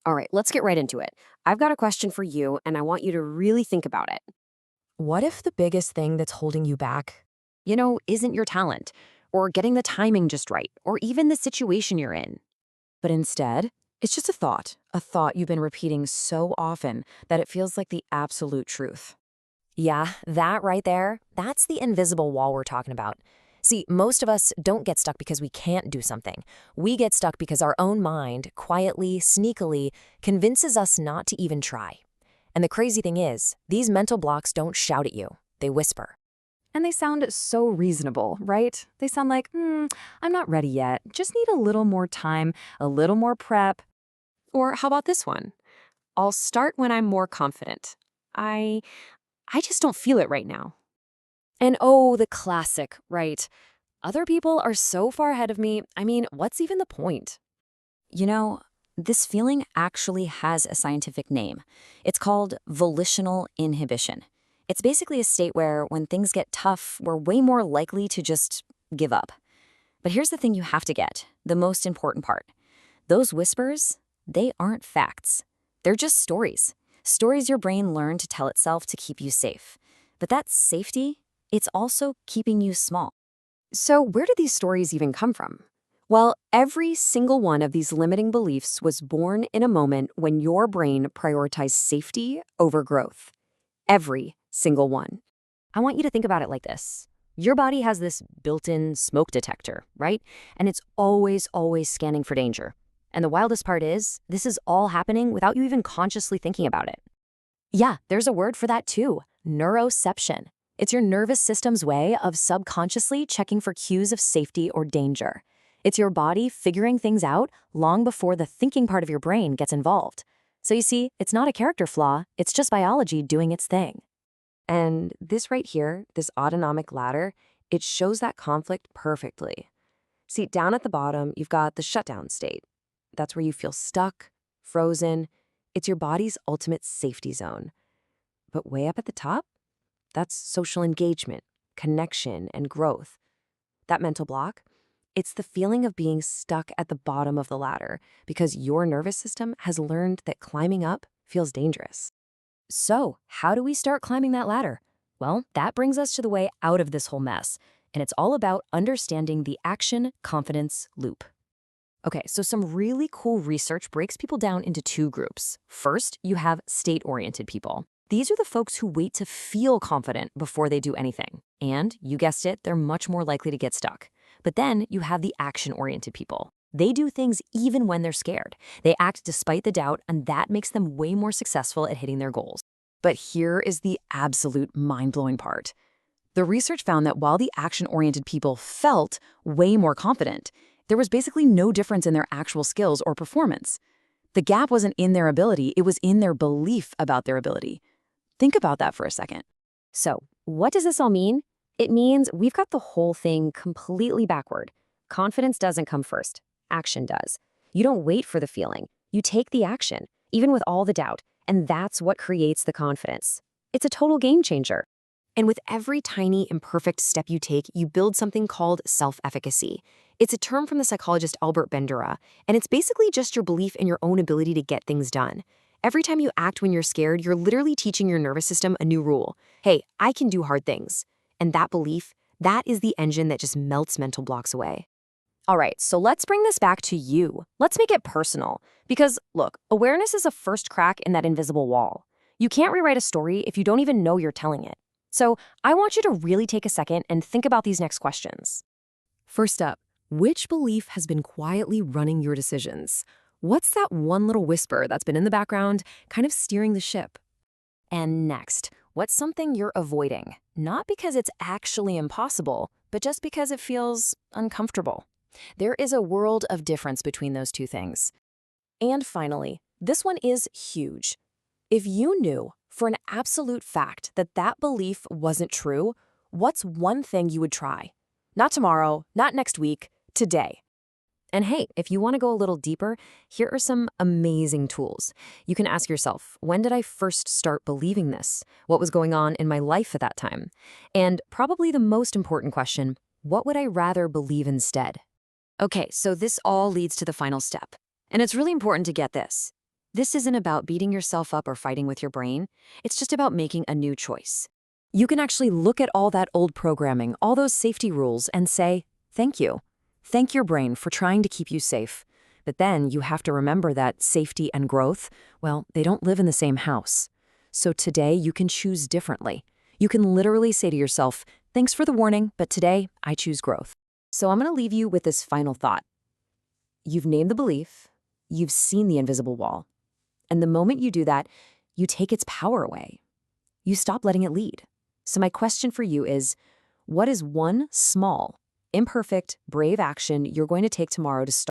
All right, let's get right into it. I've got a question for you, and I want you to really think about it. What if the biggest thing that's holding you back? Isn't your talent, or getting the timing just right, or even the situation you're in? But instead, it's just a thought you've been repeating so often that it feels like the absolute truth. Yeah, that right there, that's the invisible wall we're talking about. See, most of us don't get stuck because we can't do something. We get stuck because our own mind, quietly, sneakily, convinces us not to even try. And the crazy thing is, these mental blocks don't shout at you, they whisper. And they sound so reasonable, right? They sound like, I'm not ready yet. Just need a little more time, a little more prep. Or how about this one? I'll start when I'm more confident. I I just don't feel it right now. And oh, the classic, right? Other people are so far ahead of me. I mean, what's even the point? You know, this feeling actually has a scientific name. It's called volitional inhibition. It's basically a state where, when things get tough, we're way more likely to just give up. But here's the thing you have to get, the most important part. Those whispers, they aren't facts. They're just stories. Stories your brain learned to tell itself to keep you safe. But that safety, it's also keeping you small. So, where do these stories even come from? Well, every single one of these limiting beliefs was born in a moment when your brain prioritized safety over growth. Every single one. I want you to think about it like this. Your body has this built-in smoke detector, right? And it's always scanning for danger. And the wildest part is, this is all happening without you even consciously thinking about it. Yeah, there's a word for that too, neuroception. It's your nervous system's way of subconsciously checking for cues of safety or danger. It's your body figuring things out long before the thinking part of your brain gets involved. So you see, it's not a character flaw, it's just biology doing its thing. And this right here, this autonomic ladder, it shows that conflict perfectly. See, down at the bottom, you've got the shutdown state. That's where you feel stuck, frozen. It's your body's ultimate safety zone. But way up at the top, that's social engagement, connection, and growth. That mental block, it's the feeling of being stuck at the bottom of the ladder because your nervous system has learned that climbing up feels dangerous. So, how do we start climbing that ladder? Well, that brings us to the way out of this whole mess, and it's all about understanding the action-confidence loop. Okay, so some really cool research breaks people down into two groups. First, you have state-oriented people. These are the folks who wait to feel confident before they do anything. And, you guessed it, they're much more likely to get stuck. But then you have the action-oriented people. They do things even when they're scared. They act despite the doubt, and that makes them way more successful at hitting their goals. But here is the absolute mind-blowing part. The research found that while the action-oriented people felt way more confident, there was basically no difference in their actual skills or performance. The gap wasn't in their ability, it was in their belief about their ability. Think about that for a second. So, what does this all mean? It means we've got the whole thing completely backward. Confidence doesn't come first. Action does. You don't wait for the feeling. You take the action, even with all the doubt, and that's what creates the confidence. It's a total game changer. And with every tiny, imperfect step you take, you build something called self-efficacy. It's a term from the psychologist Albert Bandura, and it's basically just your belief in your own ability to get things done. Every time you act when you're scared, you're literally teaching your nervous system a new rule. Hey, I can do hard things. And that belief, that is the engine that just melts mental blocks away. All right, so let's bring this back to you. Let's make it personal. Because, look, awareness is a first crack in that invisible wall. You can't rewrite a story if you don't even know you're telling it. So I want you to really take a second and think about these next questions. First up, which belief has been quietly running your decisions? What's that one little whisper that's been in the background, kind of steering the ship? And next, what's something you're avoiding? Not because it's actually impossible, but just because it feels uncomfortable. There is a world of difference between those two things. And finally, this one is huge. If you knew for an absolute fact that that belief wasn't true, what's one thing you would try? Not tomorrow, not next week, today. And hey, if you want to go a little deeper, here are some amazing tools. You can ask yourself, when did I first start believing this? What was going on in my life at that time? And probably the most important question, what would I rather believe instead? Okay, so this all leads to the final step. And it's really important to get this. This isn't about beating yourself up or fighting with your brain. It's just about making a new choice. You can actually look at all that old programming, all those safety rules, and say, thank you. Thank your brain for trying to keep you safe. But then you have to remember that safety and growth, well, they don't live in the same house. So today you can choose differently. You can literally say to yourself, thanks for the warning, but today I choose growth. So I'm going to leave you with this final thought. You've named the belief, you've seen the invisible wall. And the moment you do that, you take its power away. You stop letting it lead. So my question for you is, what is one small, imperfect, brave action you're going to take tomorrow to start